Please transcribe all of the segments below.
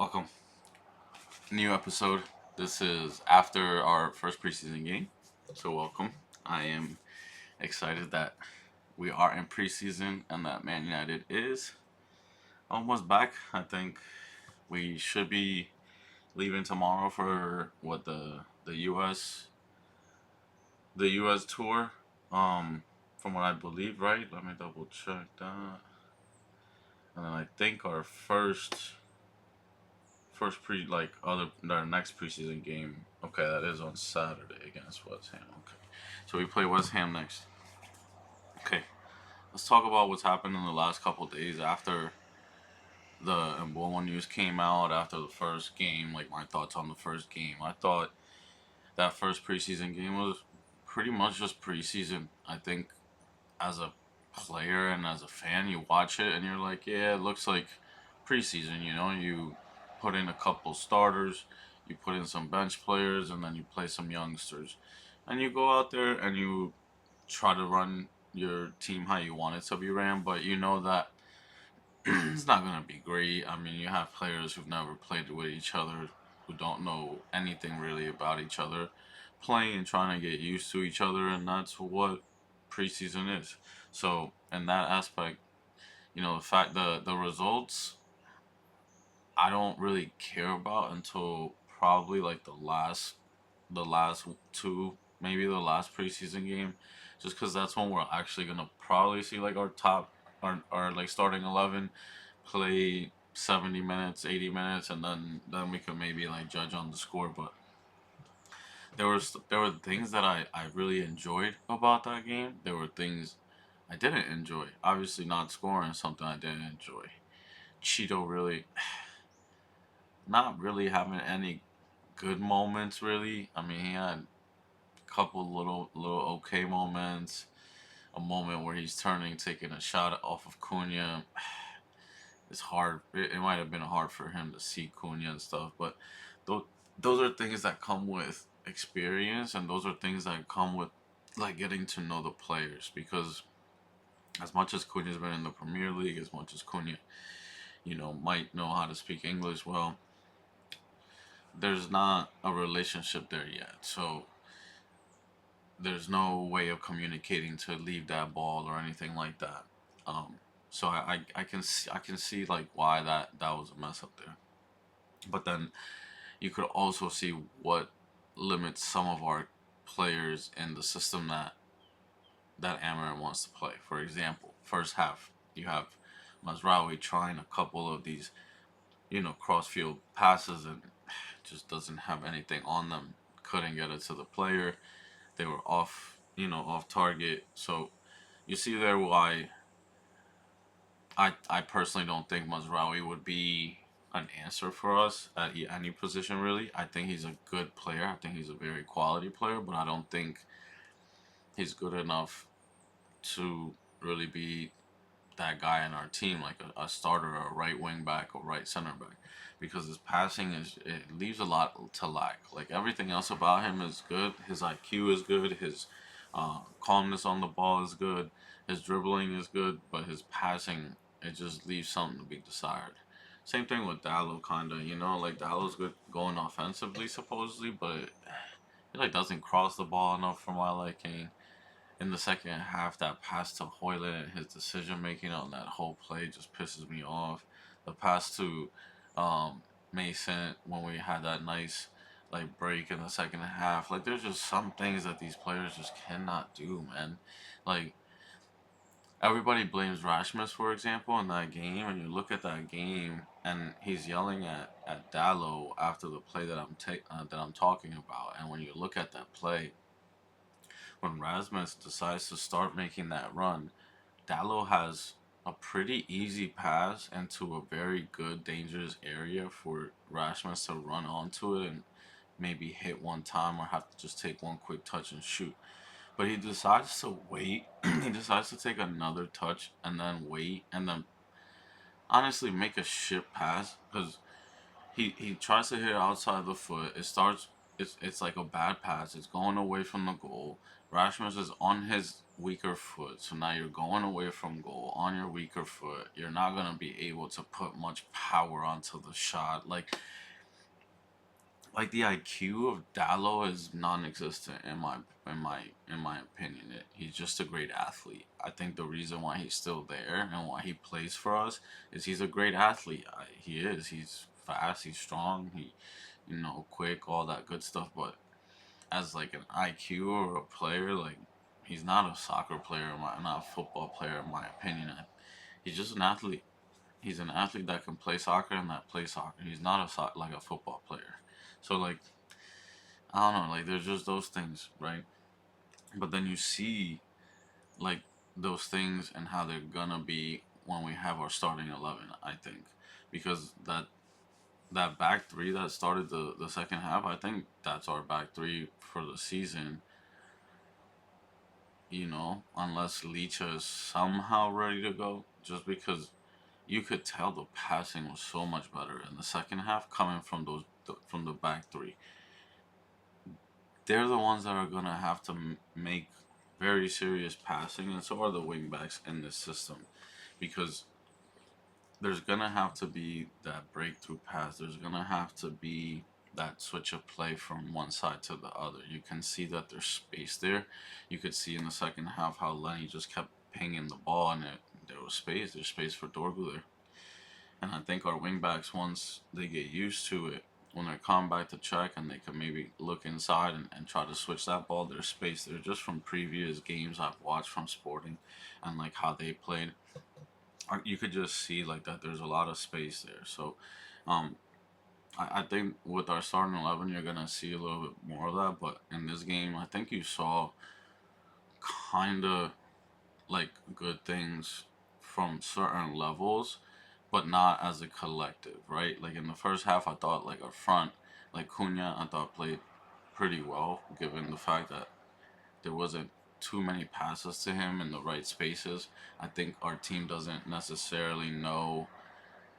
Welcome. New episode. This is after our first preseason game. So, welcome. I am excited that we are in preseason and that Man United is almost back. I think we should be leaving tomorrow for the US tour. From what I believe, right? Let me double check that. And then I think our first pre like other our next preseason game. Okay, that is on Saturday against West Ham. Okay, so we play West Ham next. Okay, let's talk about what's happened in the last couple of days after the Embola news came out after the first game. Like my thoughts on the first game. I thought that first preseason game was pretty much just preseason. I think as a player and as a fan, you watch it and you're like, yeah, it looks like preseason. You put in a couple starters, you put in some bench players, and then you play some youngsters, and you go out there and you try to run your team how you want it to be ran. But you know that it's not gonna be great. I mean, you have players who've never played with each other, who don't know anything really about each other, playing and trying to get used to each other, and that's what preseason is. So, in that aspect, the fact the results I don't really care about until probably like the last two, maybe the last preseason game, just because that's when we're actually gonna probably see like our like starting 11 play 70 minutes, 80 minutes, and then we could maybe like judge on the score. But there were things that I really enjoyed about that game. There were things I didn't enjoy. Obviously, not scoring is something I didn't enjoy. Cheeto really not really having any good moments. Really, I mean, he had a couple little okay moments. A moment where he's turning, taking a shot off of Cunha. It's hard. It might have been hard for him to see Cunha and stuff, but those those are things that come with experience, and those are things that come with like getting to know the players. Because as much as Cunha's been in the Premier League, as much as Cunha, might know how to speak English well, there's not a relationship there yet. So there's no way of communicating to leave that ball or anything like that. Um, so I can see like why that was a mess up there. But then you could also see what limits some of our players in the system that Amarin wants to play. For example, first half you have Mazraoui trying a couple of these crossfield passes and just doesn't have anything on them. Couldn't get it to the player. They were off target. So you see there why I personally don't think Mazraoui would be an answer for us at any position really. I think he's a good player. I think he's a very quality player, but I don't think he's good enough to really be that guy in our team, like a starter or a right wing back or right center back, because his passing it leaves a lot to lack. Like everything else about him is good. His IQ is good. His calmness on the ball is good. His dribbling is good, but his passing it just leaves something to be desired. Same thing with Dallo, kinda. Like Dallo's good going offensively supposedly, but he like doesn't cross the ball enough for my liking. In the second half, that pass to Hoyland and his decision making on that whole play just pisses me off. The pass to Mason when we had that nice like break in the second half, like there's just some things that these players just cannot do, man. Like everybody blames Rasmus, for example, in that game, and you look at that game, and he's yelling at Dallo after the play that I'm talking about, and when you look at that play when Rasmus decides to start making that run, Dallo has a pretty easy pass into a very good, dangerous area for Rasmus to run onto it and maybe hit one time or have to just take one quick touch and shoot. But he decides to wait. He decides to take another touch and then wait and then honestly make a shit pass because he tries to hit it outside the foot. it's like a bad pass. It's going away from the goal. Rasmus is on his weaker foot, so now you're going away from goal on your weaker foot. You're not gonna be able to put much power onto the shot. Like the IQ of Dallo is non-existent in my opinion. He's just a great athlete. I think the reason why he's still there and why he plays for us is he's a great athlete. He is. He's fast. He's strong. Quick. All that good stuff. But as like an IQ or a player, like he's not a soccer player, not a football player in my opinion. He's just an athlete. He's an athlete that can play soccer and that plays soccer. He's not like a football player. So like I don't know, like there's just those things, right? But then you see like those things and how they're gonna be when we have our starting 11. I think because that back three that started the second half, I think that's our back three for the season. Unless Leach is somehow ready to go, just because you could tell the passing was so much better in the second half coming from from the back three. They're the ones that are gonna have to make very serious passing, and so are the wingbacks in this system, because there's gonna have to be that breakthrough pass. There's gonna have to be that switch of play from one side to the other. You can see that there's space there. You could see in the second half how Lenny just kept pinging the ball, and there was space. There's space for Dorgu there. And I think our wingbacks, once they get used to it, when they're coming back to check and they can maybe look inside and try to switch that ball, there's space there just from previous games I've watched from Sporting and like how they played. You could just see like that there's a lot of space there. So um, I think with our starting 11, you're going to see a little bit more of that. But in this game, I think you saw kind of like good things from certain levels, but not as a collective, right? Like in the first half, I thought like our front, like Cunha, I thought played pretty well, given the fact that there wasn't too many passes to him in the right spaces. I think our team doesn't necessarily know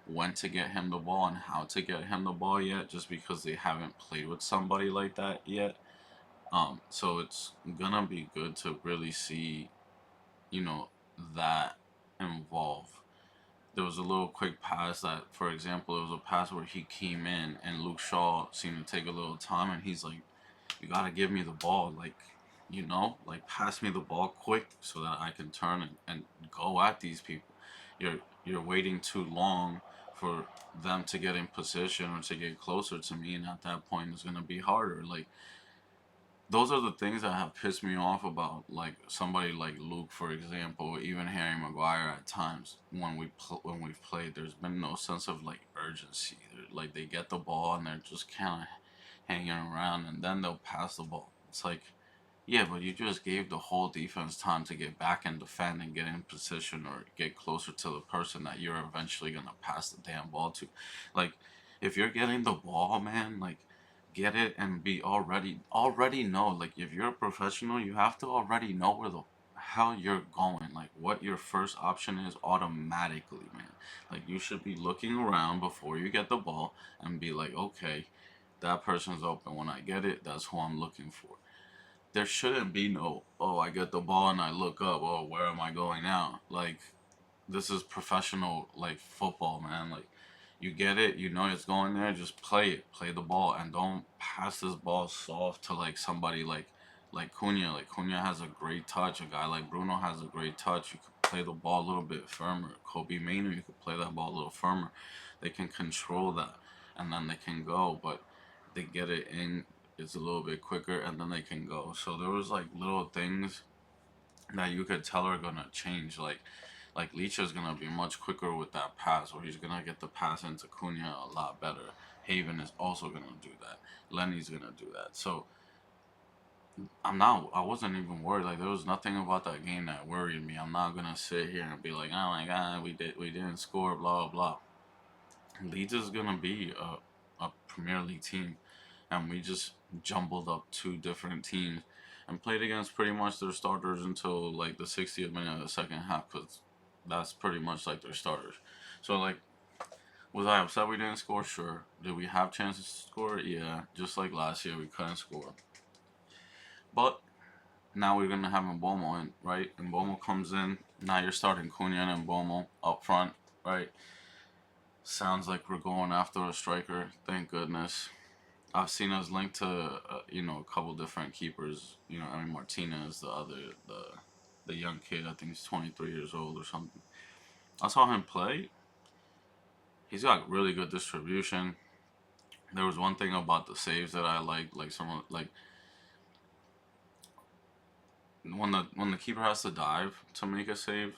when to get him the ball and how to get him the ball yet, just because they haven't played with somebody like that yet. So it's gonna be good to really see, you know, that involve. There was a little quick pass that, for example, it was a pass where he came in and Luke Shaw seemed to take a little time, and he's like, "You gotta give me the ball, like pass me the ball quick so that I can turn and go at these people. You're waiting too long for them to get in position or to get closer to me, and at that point it's gonna be harder." Like those are the things that have pissed me off about like somebody like Luke, for example, even Harry Maguire at times when we've played. There's been no sense of like urgency. Like they get the ball and they're just kind of hanging around, and then they'll pass the ball. It's like, yeah, but you just gave the whole defense time to get back and defend and get in position or get closer to the person that you're eventually gonna pass the damn ball to. Like, if you're getting the ball, man, like get it and be already know. Like, if you're a professional, you have to already know where the hell you're going. Like, what your first option is automatically, man. Like, you should be looking around before you get the ball and be like, okay, that person's open. When I get it, that's who I'm looking for. There shouldn't be no, oh, I get the ball and I look up, oh, where am I going now? Like, this is professional, like, football, man. Like, you get it, you know it's going there, just play it, play the ball, and don't pass this ball soft to, like, somebody like Cunha. Like, Cunha has a great touch. A guy like Bruno has a great touch. You could play the ball a little bit firmer. Kobe Maynard, you could play that ball a little firmer. They can control that, and then they can go, but they get it in, it's a little bit quicker, and then they can go. So there was like little things that you could tell are gonna change. Like Leach is gonna be much quicker with that pass, or he's gonna get the pass into Cunha a lot better. Haven is also gonna do that. Lenny's gonna do that. So I wasn't even worried. Like there was nothing about that game that worried me. I'm not gonna sit here and be like, oh my god, we didn't score, blah blah. Leeds is gonna be a Premier League team, and we just jumbled up two different teams and played against pretty much their starters until like the 60th minute of the second half, because that's pretty much like their starters. So like Was I upset we didn't score? Sure. Did we have chances to score? Yeah. Just like last year, we couldn't score. But now we're gonna have Mbomo in, right? Mbomo comes in. Now you're starting Cunha and Mbomo up front, right? Sounds like we're going after a striker. Thank goodness. I've seen us linked to a couple different keepers. I mean Martinez, the young kid. I think he's 23 years old or something. I saw him play. He's got really good distribution. There was one thing about the saves that I liked, like someone like when the keeper has to dive to make a save.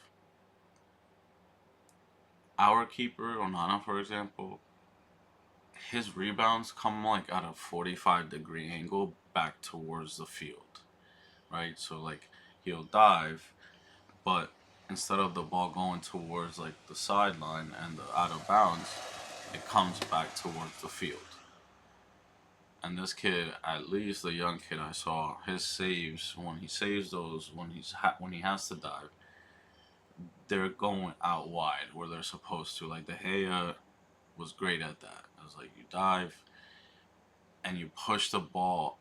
Our keeper, Onana, for example, his rebounds come like at a 45-degree angle back towards the field, right? So like he'll dive, but instead of the ball going towards like the sideline and the out of bounds, it comes back towards the field. And this kid, at least the young kid I saw, his saves when he saves those when he has to dive, they're going out wide where they're supposed to. Like the Gea was great at that. It was like you dive and you push the ball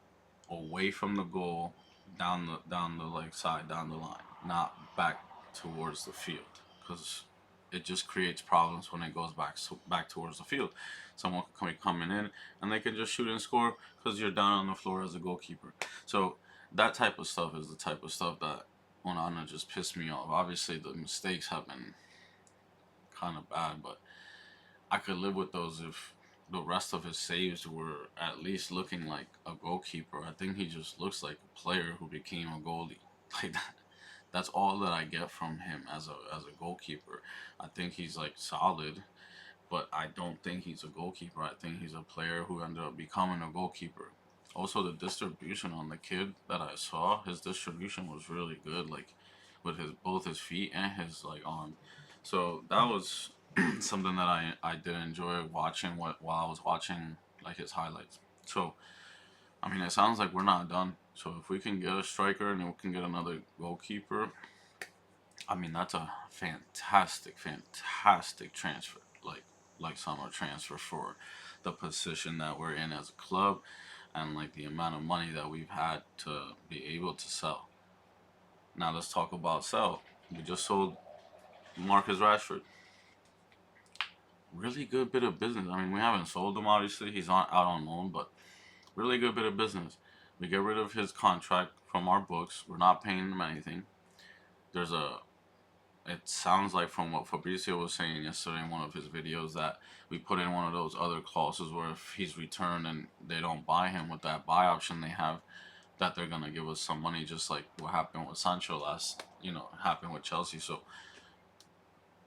away from the goal down the like side down the line, not back towards the field, because it just creates problems when it goes back towards the field. Someone can be coming in and they can just shoot and score because you're down on the floor as a goalkeeper. So that type of stuff is the type of stuff that Onana just pissed me off. Obviously, the mistakes have been kind of bad, but I could live with those if the rest of his saves were at least looking like a goalkeeper. I think he just looks like a player who became a goalie. Like that. That's all that I get from him as a goalkeeper. I think he's like solid, but I don't think he's a goalkeeper. I think he's a player who ended up becoming a goalkeeper. Also, the distribution on the kid that I saw, his distribution was really good, like with his both his feet and his like arm. So that was something that I did enjoy watching while I was watching like his highlights. So I mean, it sounds like we're not done. So if we can get a striker and we can get another goalkeeper, I mean that's a fantastic, fantastic transfer. Like summer transfer for the position that we're in as a club, and like the amount of money that we've had to be able to sell. Now let's talk about sell. We just sold Marcus Rashford. Really good bit of business. I mean, we haven't sold him obviously. He's out on loan, but really good bit of business. We get rid of his contract from our books. We're not paying him anything. There's a It sounds like from what Fabrizio was saying yesterday in one of his videos that we put in one of those other clauses where if he's returned and they don't buy him with that buy option they have, that they're gonna give us some money, just like what happened with Sancho happened with Chelsea. So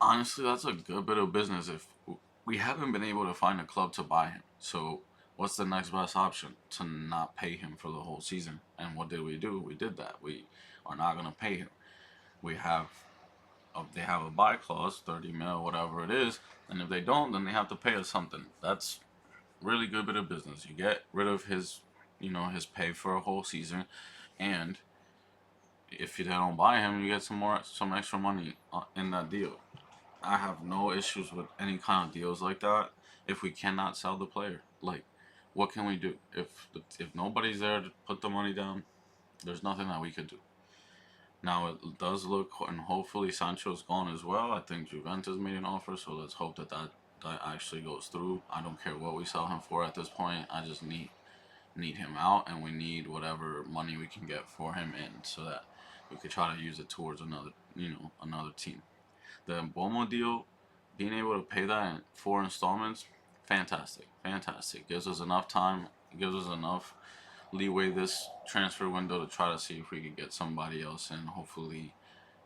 honestly, that's a good bit of business. If we haven't been able to find a club to buy him, so what's the next best option? To not pay him for the whole season. And what did we do? We did that. We are not gonna pay him. We have they have a buy clause, 30 mil, whatever it is, and if they don't, then they have to pay us something. That's really good bit of business. You get rid of his pay for a whole season, and if you don't buy him, you get some extra money in that deal. I have no issues with any kind of deals like that. If we cannot sell the player, like, what can we do? If nobody's there to put the money down, there's nothing that we could do. Now it does look, and hopefully Sancho's gone as well. I think Juventus made an offer, so let's hope that actually goes through. I don't care what we sell him for at this point. I just need him out, and we need whatever money we can get for him in, so that we could try to use it towards another team. The Bomo deal, being able to pay that in 4 installments, fantastic, fantastic. Gives us enough time. Gives us enough leeway this transfer window to try to see if we could get somebody else and hopefully,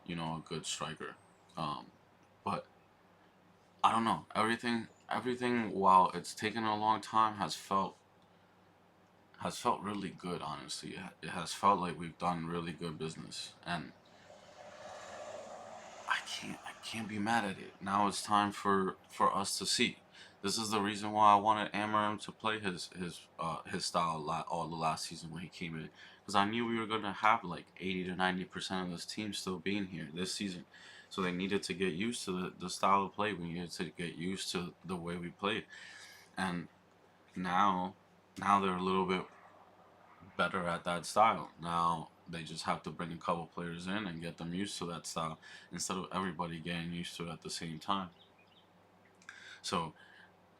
a good striker. Um, but I don't know. Everything while it's taken a long time has felt really good. Honestly, it has felt like we've done really good business, and I can't be mad at it. Now it's time for us to see. This is the reason why I wanted Amarim to play his style all the last season when he came in, because I knew we were gonna have like 80 to 90% of this team still being here this season. So they needed to get used to the style of play. We needed to get used to the way we played. And now, now they're a little bit better at that style. Now they just have to bring a couple players in and get them used to that style instead of everybody getting used to it at the same time. So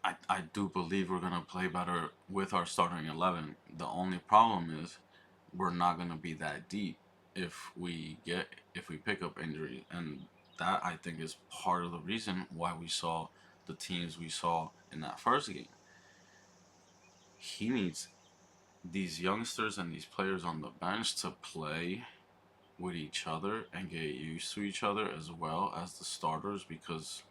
I do believe we're gonna play better with our starting 11. The only problem is we're not gonna be that deep if we pick up injury, and that I think is part of the reason why we saw the teams we saw in that first game. He needs these youngsters and these players on the bench to play with each other and get used to each other as well as the starters because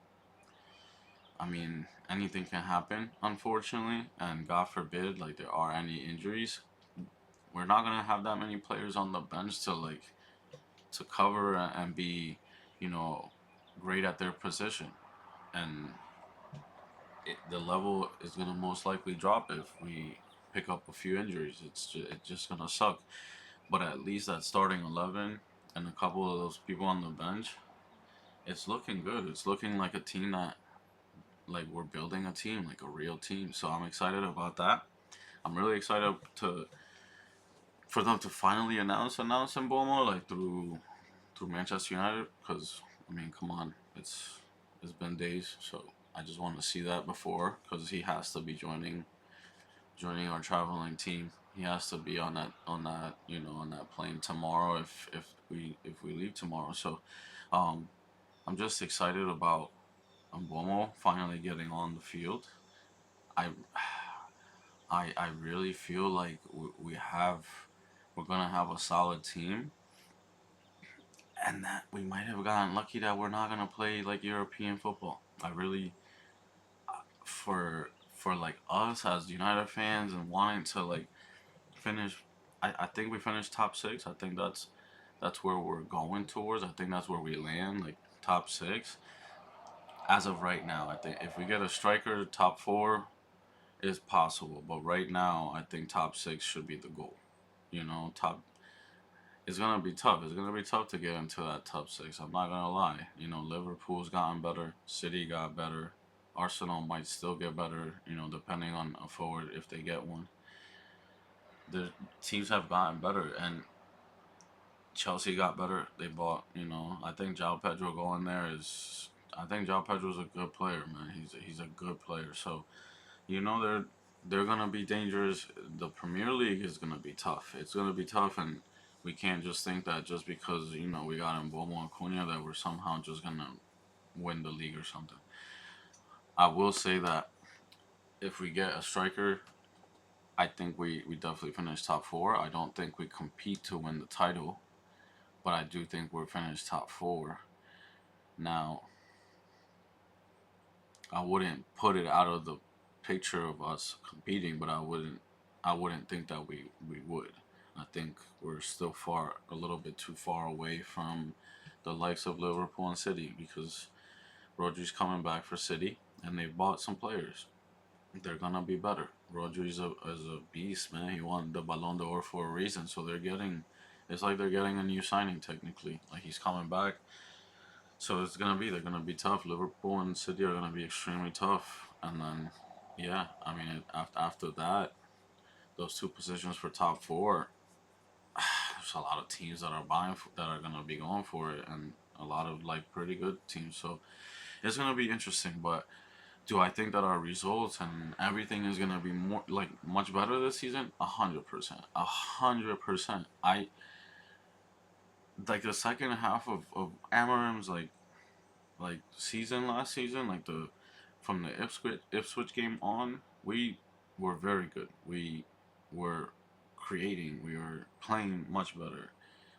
I mean anything can happen unfortunately and God forbid like there are any injuries. We're not gonna have that many players on the bench to cover and be, you know, great at their position. And the level is gonna most likely drop if we pick up a few injuries. It's just gonna suck. But at least that starting 11 and a couple of those people on the bench, it's looking good. It's looking like a team that like we're building a team, like a real team. So I'm excited about that. I'm really excited to for them to finally announce Mbomo like through Manchester United because I mean, come on, it's been days, so I just want to see that before because he has to be joining our traveling team. He has to be on that on that plane tomorrow if we leave tomorrow. So, um, I'm just excited about Mbomo finally getting on the field. I I really feel like we're gonna have a solid team and that we might have gotten lucky that we're not gonna play like European football. I really for like us as United fans and wanting to like finish. I think we finished top six. I think that's where we're going towards. I think that's where we land, like top six. As of right now, I think if we get a striker, top four is possible. But right now, I think top six should be the goal. You know, top it's gonna be tough. It's gonna be tough to get into that top six. I'm not gonna lie. You know, Liverpool's gotten better. City got better. Arsenal might still get better. You know, depending on a forward if they get one. The teams have gotten better, and Chelsea got better. They bought. You know, I think João Pedro going there is. I think João Pedro's a good player, man. He's a good player. So you know they're gonna be dangerous. The Premier League is gonna be tough. It's gonna be tough, and we can't just think that just because we got Mbomo and Cunha that we're somehow just gonna win the league or something. I will say that if we get a striker, I think we definitely finish top four. I don't think we compete to win the title, but I do think we're finished top four. Now, I wouldn't put it out of the picture of us competing, but I wouldn't think that we would. I think we're still a little bit too far away from the likes of Liverpool and City because Rodri's coming back for City and they've bought some players. They're gonna be better. Rodri's is a beast, man. He won the Ballon d'Or for a reason, so it's like they're getting a new signing technically. Like he's coming back, so they're gonna be tough. Liverpool and City are gonna be extremely tough, and then yeah, I mean after that, those two positions for top four, there's a lot of teams that are that are gonna be going for it, and a lot of like pretty good teams. So it's gonna be interesting. But do I think that our results and everything is gonna be more like much better this season? 100%, 100%. I like the second half of Amarim's like season last season, like the from the Ipswich game on, we were very good. We were creating, we were playing much better.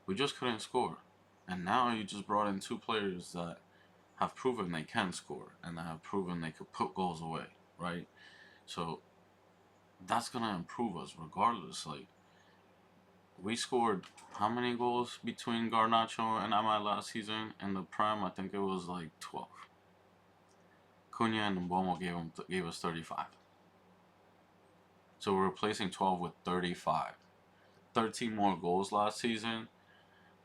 We just couldn't score. And now you just brought in two players that have proven they can score and that have proven they could put goals away, right? So that's gonna improve us regardless. Like we scored how many goals between Garnacho and Amai last season in the Prem? I think it was like 12. Cunha and Mbomo gave us 35. So we're replacing 12 with 35. 13 more goals last season.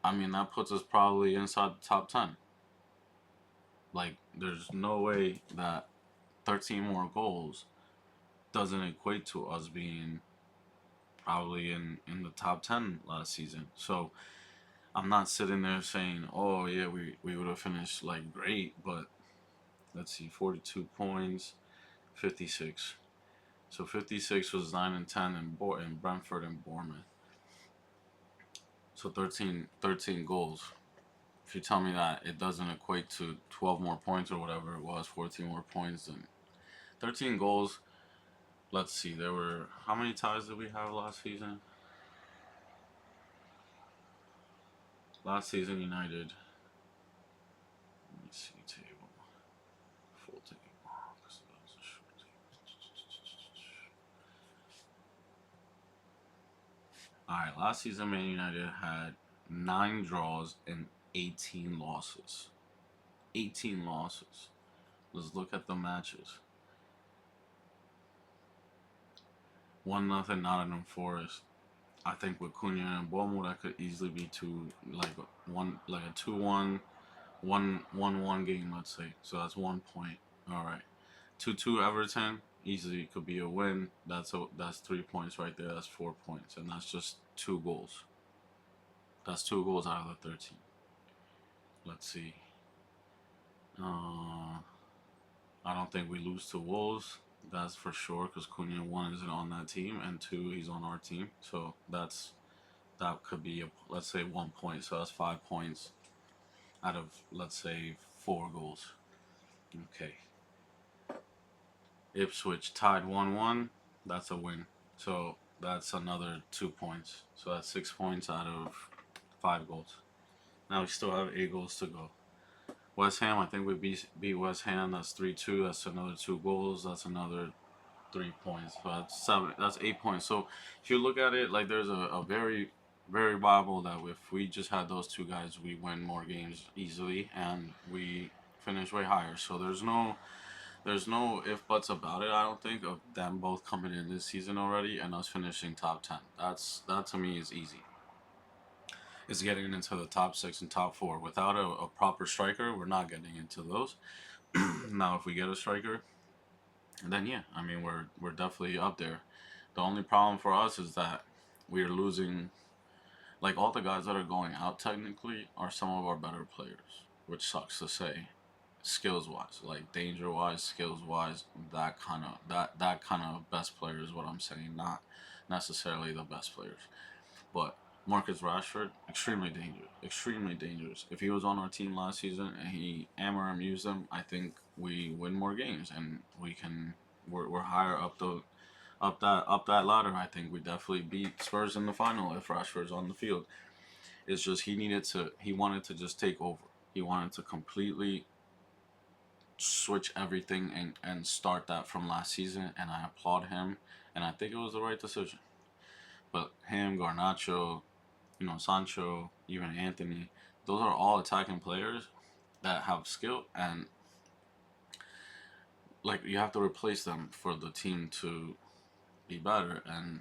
I mean that puts us probably inside the top 10. Like, there's no way that 13 more goals doesn't equate to us being probably in the top 10 last season. So I'm not sitting there saying, oh, yeah, we would have finished like great, but let's see, 42 points, 56. So 56 was 9 and 10 in Brentford and Bournemouth. So 13 goals. If you tell me that it doesn't equate to 12 more points or whatever it was, 14 more points, then 13 goals. Let's see, there were, how many ties did we have last season? Last season, United. Let me see, table. Full table. Because that was a short table. Alright, last season, Man United had 9 draws and 18 losses. 18 losses. Let's look at the matches. 1-0 Nottingham Forest. I think with Cunha and Bournemouth, that could easily be like a 2-1, 1-1 game, let's say. So that's 1 point. All right. 2-2 Everton easily could be a win. That's 3 points right there. That's 4 points, and that's just 2 goals. That's 2 goals out of the 13. Let's see. I don't think we lose to Wolves. That's for sure because Cunha, one, isn't on that team, and two, he's on our team. So that could be let's say 1 point. So that's 5 points out of, let's say, 4 goals. Okay. Ipswich tied 1-1. That's a win. So that's another 2 points. So that's 6 points out of 5 goals. Now we still have 8 goals to go. West Ham, I think we beat West Ham. That's 3-2. That's another 2 goals. That's another 3 points. So that's 7. That's 8 points. So if you look at it, like, there's a very, very viable that if we just had those two guys, we win more games easily and we finish way higher. So there's no if buts about it. I don't think of them both coming in this season already and us finishing top 10. That to me is easy. Is getting into the top 6 and top 4. Without a proper striker, we're not getting into those. Now, if we get a striker, then yeah, I mean we're definitely up there. The only problem for us is that we're losing. Like, all the guys that are going out technically are some of our better players, which sucks to say, skills wise, like danger wise, skills wise, that kind of best player is what I'm saying, not necessarily the best players. But Marcus Rashford, extremely dangerous. Extremely dangerous. If he was on our team last season and he Amarim used him, I think we win more games and we're higher up that ladder. I think we definitely beat Spurs in the final if Rashford's on the field. It's just he wanted to just take over. He wanted to completely switch everything and start that from last season, and I applaud him, and I think it was the right decision. But him, Garnacho, Sancho, even Anthony, those are all attacking players that have skill, and like, you have to replace them for the team to be better, and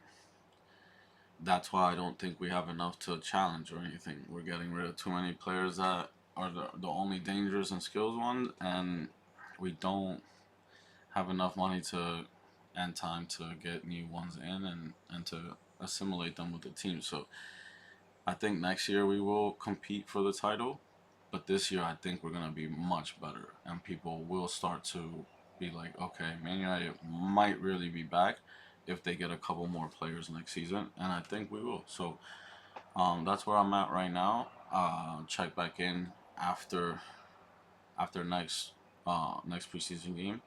that's why I don't think we have enough to challenge or anything. We're getting rid of too many players that are the only dangerous and skills ones, and we don't have enough money and time to get new ones in and to assimilate them with the team. So I think next year we will compete for the title, but this year I think we're gonna be much better, and people will start to be like, okay, Man United might really be back if they get a couple more players next season, and I think we will. So that's where I'm at right now. Check back in after next preseason game,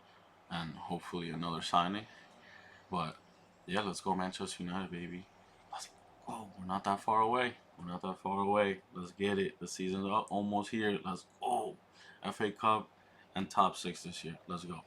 and hopefully another signing. But yeah, let's go Manchester United, baby. Let's go. We're not that far away. We're not that far away. Let's get it. The season's almost here. Let's go. FA Cup and top 6 this year. Let's go.